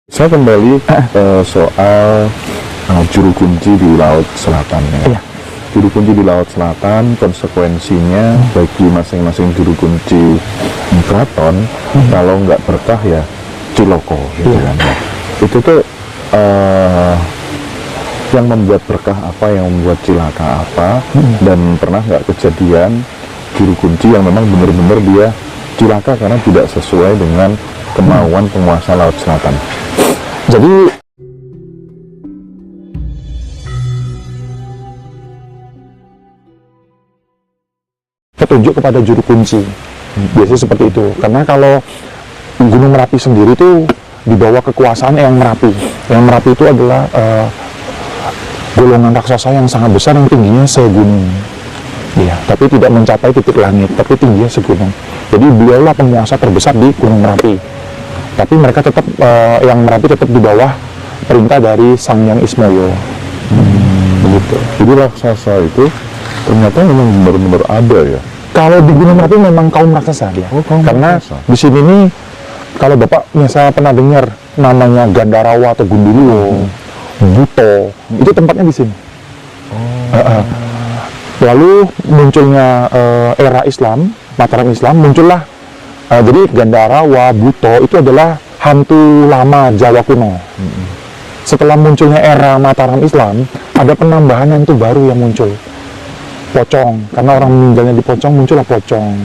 Saya kembali soal juru kunci di Laut Selatan ya. Iya. Juru kunci di Laut Selatan, konsekuensinya bagi masing-masing juru kunci keraton, kalau nggak berkah ya ciloko gitu kan. Ya. Itu tuh yang membuat berkah apa, yang membuat cilaka apa, dan pernah nggak kejadian juru kunci yang memang benar-benar dia cilaka karena tidak sesuai dengan kemauan penguasa Laut Selatan. Jadi petunjuk kepada juru kunci biasanya seperti itu, karena kalau Gunung Merapi sendiri itu di bawah kekuasaan Eyang Merapi. Eyang Merapi itu adalah golongan raksasa yang sangat besar yang tingginya segunung. Iya, tapi tidak mencapai titik langit, tapi tingginya segunung. Jadi beliaulah penguasa terbesar di Gunung Merapi. Tapi mereka tetap Eyang Merapi tetap di bawah perintah dari Sang Hyang Ismoyo. Begitu. Jadi raksasa itu ternyata memang benar-benar ada ya. Kalau di Gunung Merapi memang kaum raksasa dia. Oh, kaum Karena raksasa. di sini nih, kalau Bapak misalnya pernah dengar namanya Gandarawa atau Gunduluwo, Buto, itu tempatnya di sini. Lalu munculnya era Islam, Mataram Islam, muncullah jadi Gandarawa, Buto itu adalah hantu lama Jawa kuno. Setelah munculnya era Mataram Islam, ada penambahan hantu baru yang muncul. Pocong, karena orang meninggalnya di Pocong, muncullah Pocong.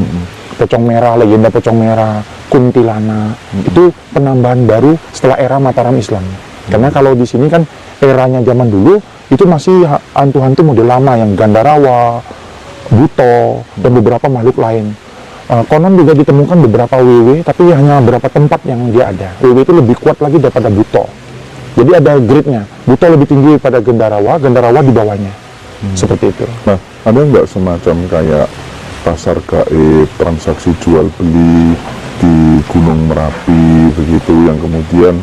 Pocong merah, legenda Pocong merah, kuntilanak. Itu penambahan baru setelah era Mataram Islam. Karena kalau di sini kan eranya zaman dulu itu masih hantu-hantu model lama yang Gandarawa, Buto, dan beberapa makhluk lain. Konon juga ditemukan beberapa WW, tapi hanya beberapa tempat yang dia ada. WW itu lebih kuat lagi daripada Buto. Jadi ada grade-nya. Buto lebih tinggi pada Gandarawa, Gandarawa di bawahnya. Seperti itu. Nah, ada nggak semacam kayak pasar gaib, transaksi jual beli di Gunung Merapi begitu, yang kemudian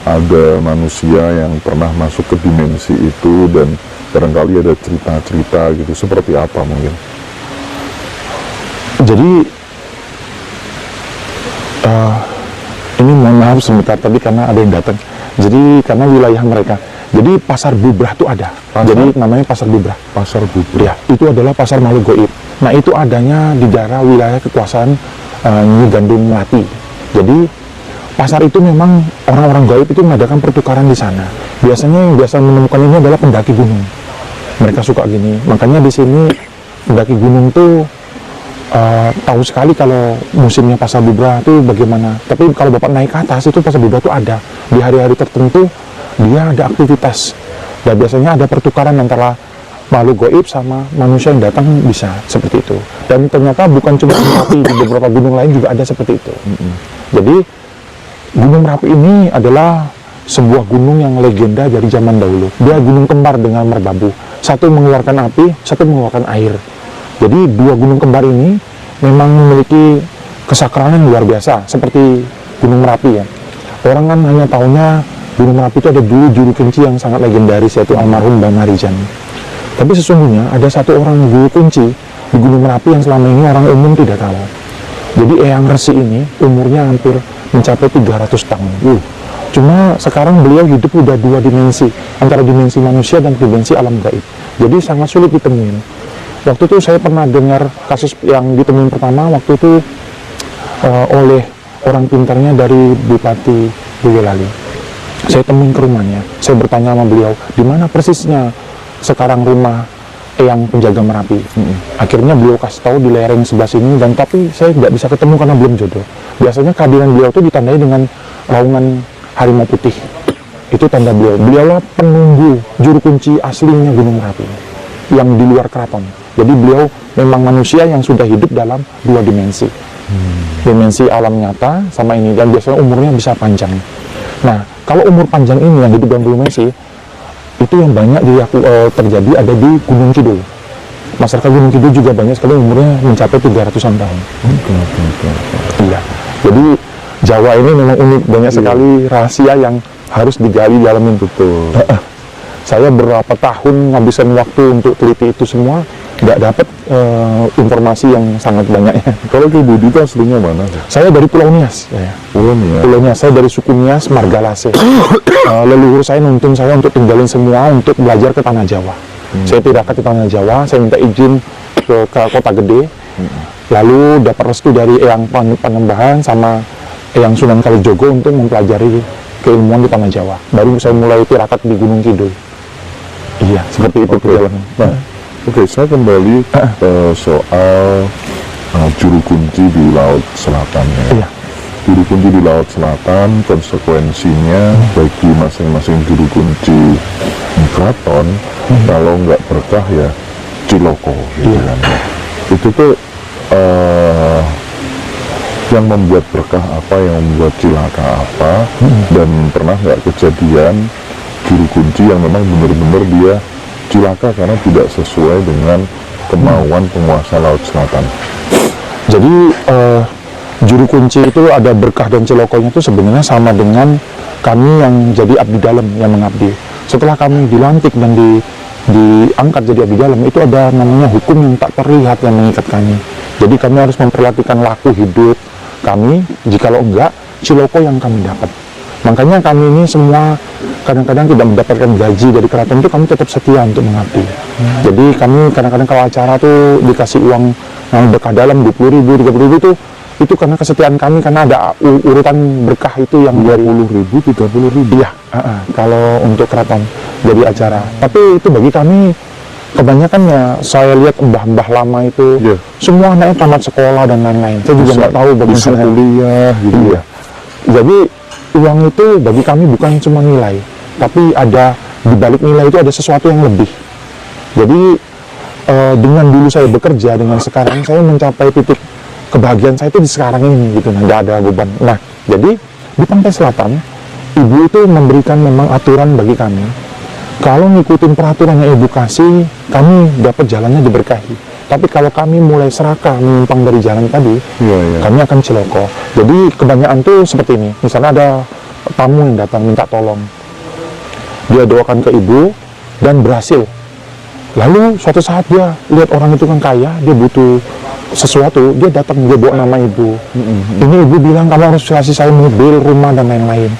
ada manusia yang pernah masuk ke dimensi itu dan barangkali ada cerita-cerita gitu, seperti apa mungkin? Jadi ini mohon maaf sebentar tadi karena ada yang datang. Jadi karena wilayah mereka, jadi pasar bubrah itu ada. Jadi namanya pasar bubrah. Pasar bubrah. Ya, itu adalah pasar makhluk gaib. Nah, itu adanya di daerah wilayah kekuasaan Nyi Gandum Melati. Jadi pasar itu memang orang-orang gaib itu mengadakan pertukaran di sana. Biasanya yang biasa menemukan ini adalah pendaki gunung. Mereka suka gini. Makanya di sini pendaki gunung tuh tahu sekali kalau musimnya pasar bubrah itu bagaimana. Tapi kalau Bapak naik ke atas itu pasar bubrah itu ada di hari-hari tertentu, dia ada aktivitas. Dan biasanya ada pertukaran antara makhluk gaib sama manusia yang datang, bisa seperti itu. Dan ternyata bukan cuma di Merapi, di beberapa gunung lain juga ada seperti itu. Jadi Gunung Merapi ini adalah sebuah gunung yang legenda dari zaman dahulu. Dia gunung kembar dengan merbabu. Satu mengeluarkan api, satu mengeluarkan air. Jadi dua gunung kembar ini memang memiliki kesakralan yang luar biasa, seperti Gunung Merapi ya. Orang kan hanya tahunya Gunung Merapi itu ada dulu juru kunci yang sangat legendaris, yaitu almarhum Mbah Marijan. Tapi sesungguhnya ada satu orang juru kunci di Gunung Merapi yang selama ini orang umum tidak tahu. Jadi Eyang Resi ini umurnya hampir mencapai 300 tahun. Cuma sekarang beliau hidup udah dua dimensi, antara dimensi manusia dan dimensi alam gaib. Jadi sangat sulit ditemuin. Waktu itu saya pernah dengar kasus yang ditemuin pertama waktu itu oleh orang pintarnya dari Bupati Boyolali. Saya temuin ke rumahnya, saya bertanya sama beliau, di mana persisnya sekarang rumah Eyang penjaga Merapi. Akhirnya beliau kasih tahu di lereng sebelah sini, dan tapi saya tidak bisa ketemu karena belum jodoh. Biasanya kehadiran beliau itu ditandai dengan raungan harimau putih. Itu tanda beliau. Beliaulah penunggu juru kunci aslinya Gunung Merapi yang di luar keraton. Jadi beliau memang manusia yang sudah hidup dalam dua dimensi. Dimensi alam nyata sama ini, dan biasanya umurnya bisa panjang. Nah, kalau umur panjang ini yang hidup dalam dua dimensi, itu yang banyak terjadi ada di Gunung Kidul. Masyarakat Gunung Kidul juga banyak sekali umurnya mencapai 300-an tahun. Iya. Jadi Jawa ini memang unik, banyak sekali rahasia yang harus digali dalamin. Betul. Saya berapa tahun ngabisin waktu untuk teliti itu semua, nggak dapat informasi yang sangat banyak ya. Kalau Ki Budi itu aslinya mana? Saya dari Pulau Nias, ya. Pulau Nias. Pulau Nias, saya dari suku Nias, Margalase. Leluhur saya nuntun saya untuk tinggalin semua untuk belajar ke Tanah Jawa. Saya tirakat di Tanah Jawa, saya minta izin ke Kota Gede. Lalu dapat restu dari Eyang Panembahan sama Eyang Sunan Kalijogo untuk mempelajari keilmuan di Tanah Jawa. Baru saya mulai tirakat di Gunung Kidul. Iya, seperti itu perjalanan. Nah, oke, saya kembali soal juru kunci di Laut Selatan ya. Iya. Juru kunci di Laut Selatan, konsekuensinya bagi masing-masing juru kunci keraton, kalau nggak berkah ya ciloko gitu kan. Itu tuh yang membuat berkah apa, yang membuat cilaka apa, dan pernah nggak kejadian juru kunci yang memang benar-benar dia cilaka karena tidak sesuai dengan kemauan penguasa Laut Selatan. Jadi juru kunci itu ada berkah dan cilokonya itu sebenarnya sama dengan kami yang jadi abdi dalam yang mengabdi. Setelah kami dilantik dan diangkat jadi abdi dalam, itu ada namanya hukum yang tak terlihat yang mengikat kami. Jadi kami harus memperhatikan laku hidup kami, jikalau enggak ciloko yang kami dapat. Makanya kami ini semua kadang-kadang tidak mendapatkan gaji dari keraton itu, kami tetap setia untuk mengabdi. Jadi kami kadang-kadang kalau acara tuh dikasih uang yang berkah dalam 20.000, 30.000 itu karena kesetiaan kami, karena ada urutan berkah itu yang 20.000, 30.000. Iya, kalau untuk keraton jadi acara. Tapi itu bagi kami kebanyakan ya, saya lihat mbah-mbah lama itu semua anaknya tamat sekolah dan lain-lain. Saya juga nggak tahu bisa bagaimana kuliah gitu ya. Jadi uang itu bagi kami bukan cuma nilai, tapi ada di balik nilai itu ada sesuatu yang lebih. Jadi dengan dulu saya bekerja dengan sekarang saya mencapai titik kebahagiaan saya itu di sekarang ini gitu, nggak ada beban. Nah, jadi di Pantai Selatan ibu itu memberikan memang aturan bagi kami. Kalau ngikutin peraturan yang ibu kasih, kami dapat jalannya diberkahi. Tapi kalau kami mulai serakah menyimpang dari jalan tadi, kami akan ciloko. Jadi kebanyakan tuh seperti ini. Misalnya ada tamu yang datang minta tolong, dia doakan ke ibu dan berhasil. Lalu suatu saat dia lihat orang itu kan kaya, dia butuh sesuatu, dia datang, dia bawa nama ibu. Ini ibu bilang kamu harus kasih saya mobil, rumah dan lain-lain.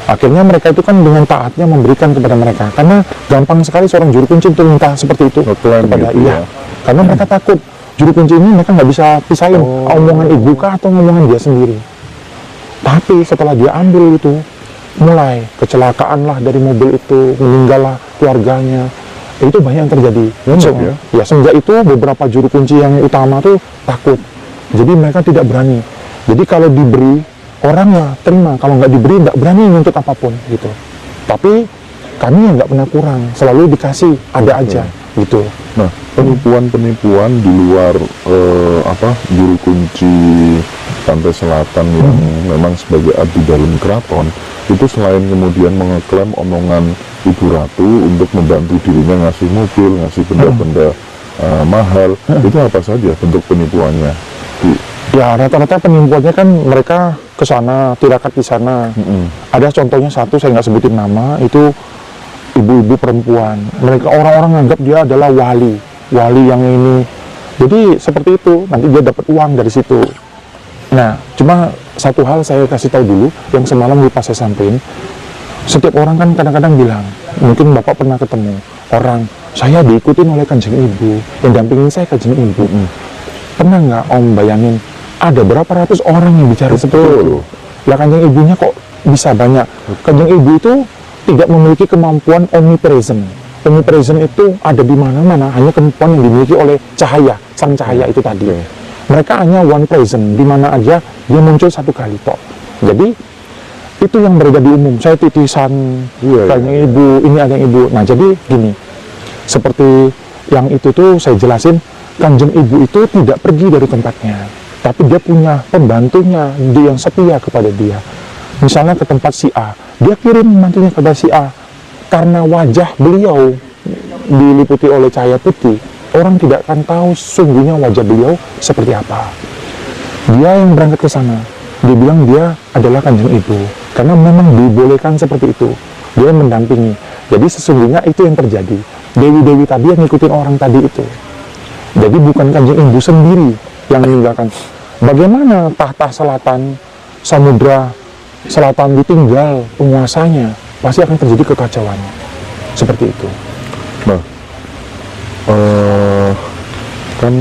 Akhirnya mereka itu kan dengan taatnya memberikan kepada mereka, karena gampang sekali seorang juru kunci untuk minta seperti itu kepada gitu iya. Karena mereka takut juru kunci ini mereka nggak bisa pisahin omongan ibu kah atau omongan dia sendiri. Tapi setelah dia ambil itu, mulai kecelakaan lah dari mobil itu, meninggal lah keluarganya. Itu banyak yang terjadi. Ya, semenjak itu beberapa juru kunci yang utama tuh takut. Jadi mereka tidak berani. Jadi kalau diberi, orang ya terima. Kalau nggak diberi, nggak berani nuntut apapun gitu. Tapi kami yang nggak pernah kurang, selalu dikasih, ada aja gitu. Nah, penipuan-penipuan di luar juru kunci Pantai Selatan yang memang sebagai abdi dalam keraton, itu selain kemudian mengeklaim omongan Ibu Ratu untuk membantu dirinya ngasih mobil, ngasih benda-benda mahal, itu apa saja bentuk penipuannya? Ya rata-rata penipuannya kan mereka ke sana, tirakat di sana. Ada contohnya satu, saya nggak sebutin nama, itu ibu-ibu perempuan. Mereka orang-orang anggap dia adalah wali yang ini. Jadi seperti itu, nanti dia dapat uang dari situ. Nah, cuma satu hal saya kasih tahu dulu, yang semalam lupa saya sampaikan. Setiap orang kan kadang-kadang bilang, mungkin Bapak pernah ketemu orang, saya diikutin oleh Kanjeng Ibu, yang dampingin saya Kanjeng Ibu. Pernah nggak Om bayangin, ada berapa ratus orang yang bicara seperti itu? Lah Kanjeng Ibunya kok bisa banyak? Kanjeng Ibu itu tidak memiliki kemampuan omnipresent. Omnipresent itu ada di mana-mana, hanya kemampuan yang dimiliki oleh cahaya, sang cahaya itu tadi. Mereka hanya one present, di mana aja dia muncul satu kali tok. Jadi itu yang beredar di umum. Saya titisan Kanjeng Ibu, ini ada yang Ibu. Nah jadi gini, seperti yang itu tuh saya jelasin, Kanjeng Ibu itu tidak pergi dari tempatnya, tapi dia punya pembantunya, dia yang setia kepada dia. Misalnya ke tempat si A, dia kirim mantunya kepada si A. Karena wajah beliau diliputi oleh cahaya putih, orang tidak akan tahu sesungguhnya wajah beliau seperti apa. Dia yang berangkat ke sana, dia bilang dia adalah Kanjeng Ibu, karena memang dibolehkan seperti itu. Dia mendampingi. Jadi sesungguhnya itu yang terjadi. Dewi-dewi tadi yang ngikutin orang tadi itu. Jadi bukan Kanjeng Ibu sendiri yang meninggalkan. Bagaimana tahta selatan, samudra selatan ditinggal penguasanya, pasti akan terjadi kekacauan. Seperti itu. Nah, kan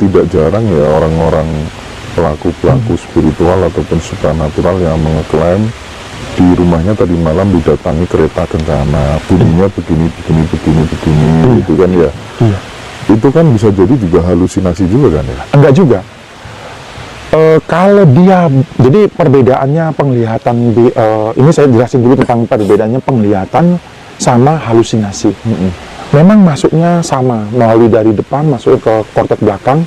tidak jarang ya orang-orang pelaku-pelaku spiritual ataupun supernatural yang mengklaim di rumahnya tadi malam didatangi kereta kencana, bunyinya begini gitu kan ya. Iya. Itu kan bisa jadi juga halusinasi juga kan ya? Enggak juga. Kalau dia, jadi perbedaannya penglihatan ini saya jelasin dulu tentang perbedaannya penglihatan sama halusinasi. Memang masuknya sama, melalui dari depan masuk ke korteks belakang.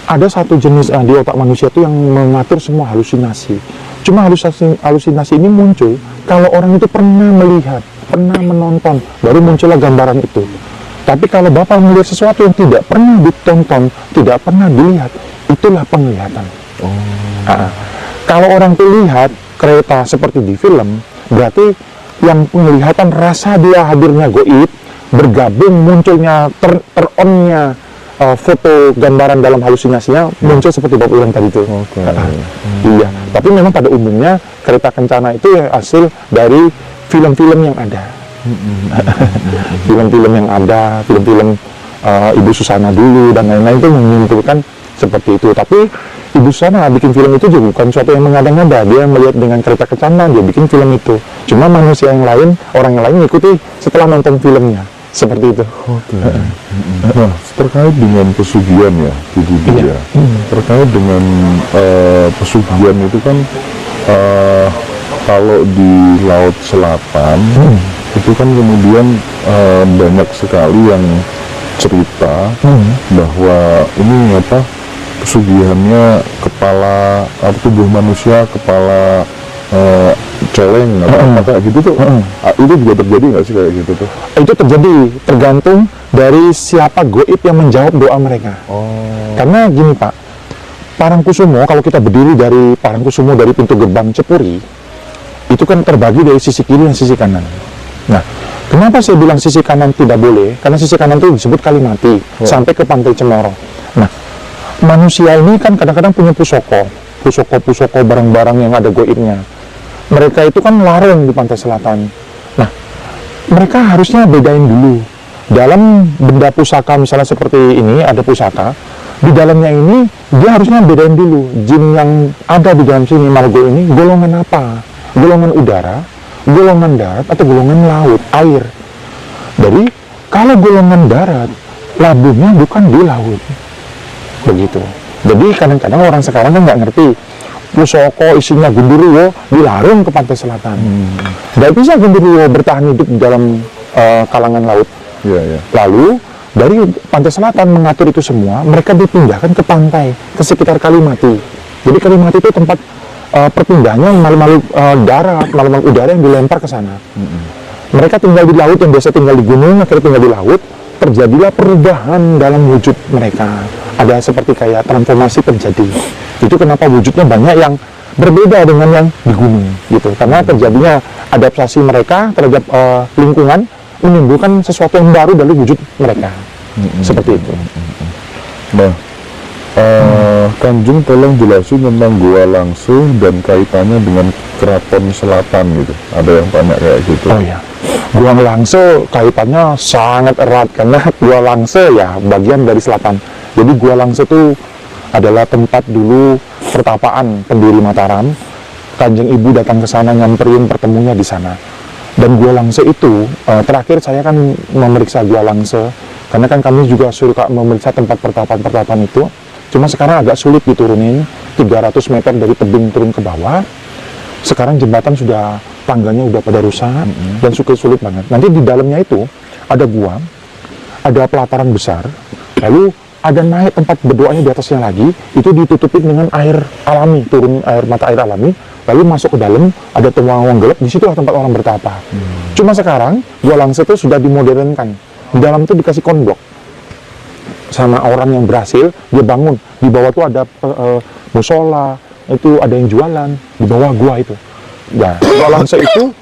Ada satu jenis di otak manusia itu yang mengatur semua halusinasi. Cuma halusinasi ini muncul kalau orang itu pernah melihat, pernah menonton, baru muncullah gambaran itu. Tapi kalau Bapak melihat sesuatu yang tidak pernah ditonton, tidak pernah dilihat, itulah penglihatan. Kalau orang itu lihat kereta seperti di film, berarti yang penglihatan rasa dia hadirnya goib, bergabung munculnya teronnya foto gambaran dalam halusinasinya muncul seperti Bapak bilang tadi itu. Iya. Tapi memang pada umumnya kereta kencana itu ya hasil dari film-film yang ada. Film-film yang ada, film-film Ibu Susana dulu dan lain-lain itu menyimpulkan seperti itu. Tapi Ibu Susana bikin film itu juga bukan suatu yang mengada-ngada. Dia melihat dengan kereta kencana, dia bikin film itu. Cuma manusia yang lain, orang yang lain mengikuti setelah nonton filmnya. Seperti itu. Nah, terkait dengan pesugihan ya, Ibu ya. Terkait dengan pesugihan itu kan kalau di Laut Selatan itu kan kemudian banyak sekali yang cerita bahwa ini pesugihannya kepala tubuh manusia, kepala celeng atau kayak gitu tuh. Itu juga terjadi nggak sih kayak gitu tuh? Itu terjadi tergantung dari siapa goib yang menjawab doa mereka. Karena gini Pak, Parangkusumo, kalau kita berdiri dari Parangkusumo dari pintu gerbang Cepuri, itu kan terbagi dari sisi kiri dan sisi kanan. Nah, kenapa saya bilang sisi kanan tidak boleh? Karena sisi kanan itu disebut Kalimati sampai ke Pantai Cemoro. Nah, manusia ini kan kadang-kadang punya pusoko barang-barang yang ada goibnya. Mereka itu kan larung di pantai selatan. Nah, mereka harusnya bedain dulu. Dalam benda pusaka misalnya seperti ini, ada pusaka, di dalamnya ini dia harusnya bedain dulu. Jin yang ada di dalam sini, Margo ini, golongan apa? Golongan udara, golongan darat, atau golongan laut, air. Jadi, kalau golongan darat, labuhnya bukan di laut. Begitu. Jadi kadang-kadang orang sekarang kan nggak ngerti. Pusoko isinya Genderuwo dilarung ke pantai selatan. Tidak bisa Genderuwo bertahan hidup di dalam kalangan laut. Lalu dari pantai selatan mengatur itu semua, mereka dipindahkan ke pantai, ke sekitar Kalimati. Jadi Kalimati itu tempat perpindahannya makhluk darat, makhluk udara yang dilempar ke sana. Mereka tinggal di laut, yang biasa tinggal di gunung, akhirnya tinggal di laut. Terjadilah perubahan dalam wujud mereka. Ada seperti kayak transformasi terjadi. Itu kenapa wujudnya banyak yang berbeda dengan yang di gunung gitu. Karena terjadinya adaptasi mereka terhadap lingkungan menimbulkan sesuatu yang baru dari wujud mereka. Seperti itu. Nah, Kanjeng tolong jelasin tentang Gua Langse dan kaitannya dengan Keraton Selatan gitu. Ada yang tanya kayak gitu. Oh iya. Gua Langse kaitannya sangat erat karena Gua Langse ya bagian dari selatan. Jadi Gua Langse itu adalah tempat dulu pertapaan pendiri Mataram. Kanjeng Ibu datang ke sana, nyamperin, pertemunya di sana. Dan Gua Langse itu terakhir saya kan memeriksa Gua Langse karena kan kami juga suka memeriksa tempat pertapaan itu. Cuma sekarang agak sulit diturunin 300 meter dari tebing turun ke bawah. Sekarang jembatan sudah, tangganya udah pada rusak dan sulit banget. Nanti di dalamnya itu ada gua, ada pelataran besar, lalu ada naik tempat berdoanya di atasnya lagi, itu ditutupin dengan air alami, turun mata air alami, lalu masuk ke dalam, ada terowongan gelap, di situlah tempat orang bertapa. Cuma sekarang Gua Langse itu sudah dimodernkan, di dalam itu dikasih konblok sama orang yang berhasil, dia bangun, di bawah itu ada musola, itu ada yang jualan di bawah gua itu. Nah, Gua Langse itu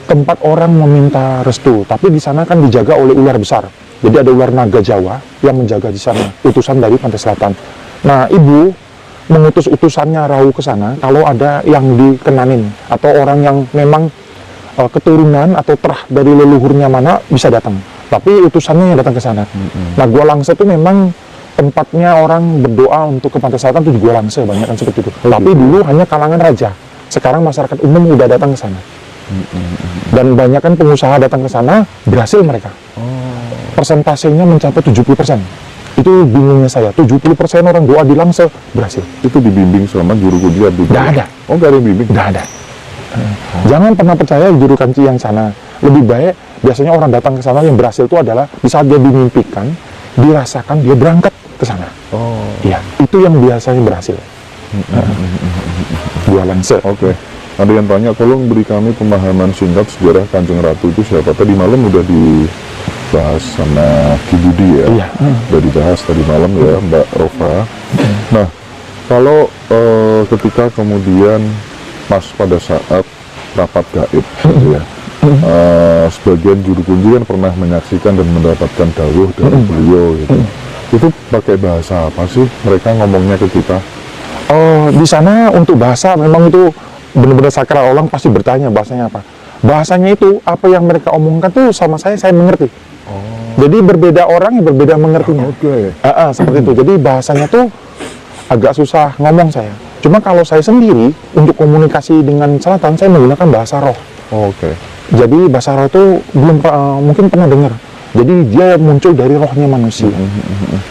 tempat orang meminta restu, tapi di sana kan dijaga oleh ular besar. Jadi ada ular naga Jawa yang menjaga di sana, utusan dari pantai selatan. Nah, ibu mengutus utusannya Rahu ke sana kalau ada yang dikenanin atau orang yang memang keturunan atau terah dari leluhurnya mana bisa datang. Tapi utusannya yang datang ke sana. Nah, Gua Langse itu memang tempatnya orang berdoa untuk ke pantai selatan itu di Gua Langse, banyak kan seperti itu. Tapi dulu hanya kalangan raja. Sekarang masyarakat umum udah datang ke sana. Dan banyak kan pengusaha datang ke sana, berhasil mereka. Persentasenya mencapai 70%. Itu bingungnya saya, 70% orang doa di Langse berhasil. Itu dibimbing sama juru kunci Abdul? Nggak ada. Oh, nggak ada yang bimbing? Nggak ada. Jangan pernah percaya juru kunci yang sana. Lebih baik biasanya orang datang ke sana yang berhasil itu adalah di saat dia dimimpikan, dirasakan dia berangkat ke sana. Oh. Iya, itu yang biasanya berhasil. Gua Langse. Oke. Ada yang tanya, tolong beri kami pemahaman singkat sejarah Kanjeng Ratu itu siapa? Tadi malam udah dibahas sama Ki Budi ya. Iya. Udah dibahas tadi malam ya, Mbak Rofa. Nah, kalau ketika kemudian pas pada saat rapat gaib gitu ya, sebagian juru kunci kan pernah menyaksikan dan mendapatkan dawuh dari beliau gitu. Itu pakai bahasa apa sih mereka ngomongnya ke kita? Di sana untuk bahasa memang itu benar-benar sakral, orang pasti bertanya bahasanya apa. Bahasanya itu apa yang mereka omongkan tuh sama saya mengerti. Jadi berbeda orang yang berbeda mengertinya. Oke. Seperti itu. Jadi bahasanya tuh agak susah ngomong saya. Cuma kalau saya sendiri untuk komunikasi dengan selatan saya menggunakan bahasa roh. Oke. Jadi bahasa roh itu belum mungkin pernah dengar. Jadi dia muncul dari rohnya manusia.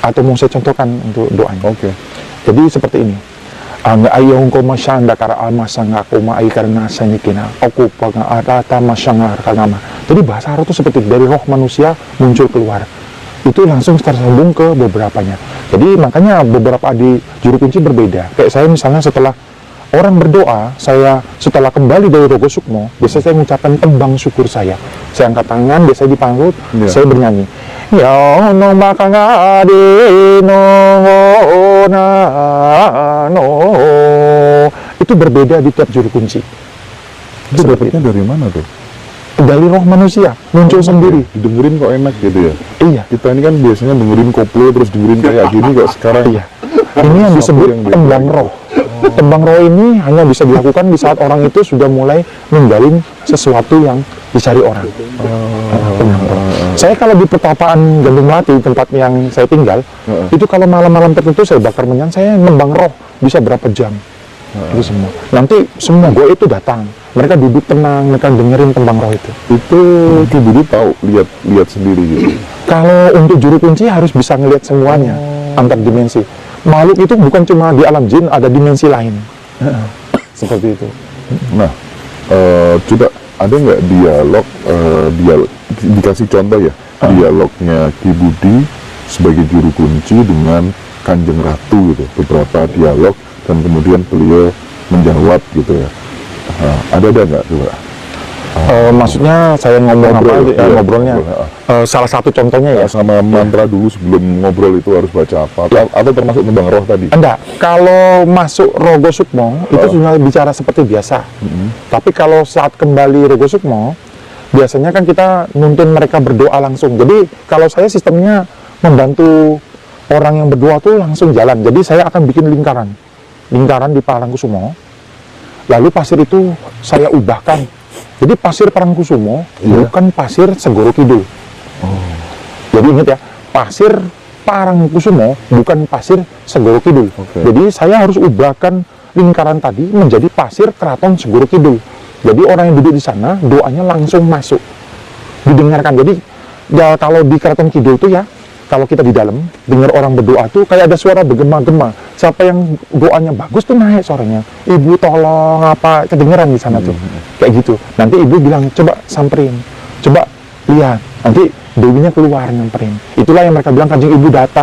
Atau mau saya contohkan untuk doanya. Oke. Jadi seperti ini. Anga ayong ko masyanda kara amasanga ko maay karena sanyikina aku paga arata masyangar kanama. Jadi bahasa roh itu seperti dari roh manusia muncul keluar. Itu langsung tersambung ke beberapanya. Jadi makanya beberapa di juru kunci berbeda. Kayak saya misalnya setelah orang berdoa, saya setelah kembali dari Rogo Sukmo, biasanya saya mengucapkan tembang syukur saya. Saya angkat tangan, biasanya dipanggut, saya bernyanyi. Ya no makangade no na no. Itu berbeda di tiap juru kunci. Itu dapetnya dari mana tuh? Dari roh manusia, muncul sendiri. Didengerin kok enak gitu ya? Iya. Kita ini kan biasanya dengerin koplo terus dengerin kayak gini kok sekarang. Iya. Ini yang disebut tembang roh. Tembang roh ini hanya bisa dilakukan di saat orang itu sudah mulai ninggalin sesuatu yang dicari orang. Tembang roh. Saya kalau di pertapaan Gandung Melati, tempat yang saya tinggal, itu kalau malam-malam tertentu saya bakar menyan, saya nembang roh bisa berapa jam. Itu semua. Nanti semua goe itu datang. Mereka duduk tenang, mereka dengerin tembang roh itu. Itu Ki Budi tahu, lihat sendiri gitu. Kalau untuk juru kunci harus bisa ngelihat semuanya antar dimensi. Makhluk itu bukan cuma di alam jin, ada dimensi lain. Seperti itu. Nah, coba ada nggak dialog, dikasih contoh ya, dialognya Ki Budi sebagai juru kunci dengan Kanjeng Ratu gitu, beberapa dialog dan kemudian beliau menjawab gitu ya. Ada nggak coba? Maksudnya saya ngomong Ngobrol, apa? iya, Ngobrolnya. ngobrol, Salah satu contohnya ya. Sama mantra dulu sebelum ngobrol itu harus baca apa? Atau termasuk tembang roh tadi? Enggak, kalau masuk Rogo Sukmo itu sudah bicara seperti biasa. Tapi kalau saat kembali Rogo Sukmo, biasanya kan kita nuntun mereka berdoa langsung. Jadi kalau saya sistemnya membantu orang yang berdoa tuh langsung jalan. Jadi saya akan bikin lingkaran di Parangkusumo. Lalu pasir itu saya ubahkan. Jadi pasir Parangkusumo bukan pasir Segoro Kidul. Jadi ingat ya, pasir Parangkusumo bukan pasir Segoro Kidul. Jadi saya harus ubahkan lingkaran tadi menjadi pasir Keraton Segoro Kidul. Jadi orang yang duduk di sana doanya langsung masuk, didengarkan. Jadi ya kalau di Keraton Kidul itu ya, kalau kita di dalam dengar orang berdoa tuh kayak ada suara bergema-gema. Siapa yang doanya bagus tuh naik suaranya. Ibu tolong apa, kedengeran di sana tuh. Kayak gitu. Nanti ibu bilang, coba samperin, coba lihat. Nanti dewinya keluar nyamperin. Itulah yang mereka bilang Kanjeng Ibu datang.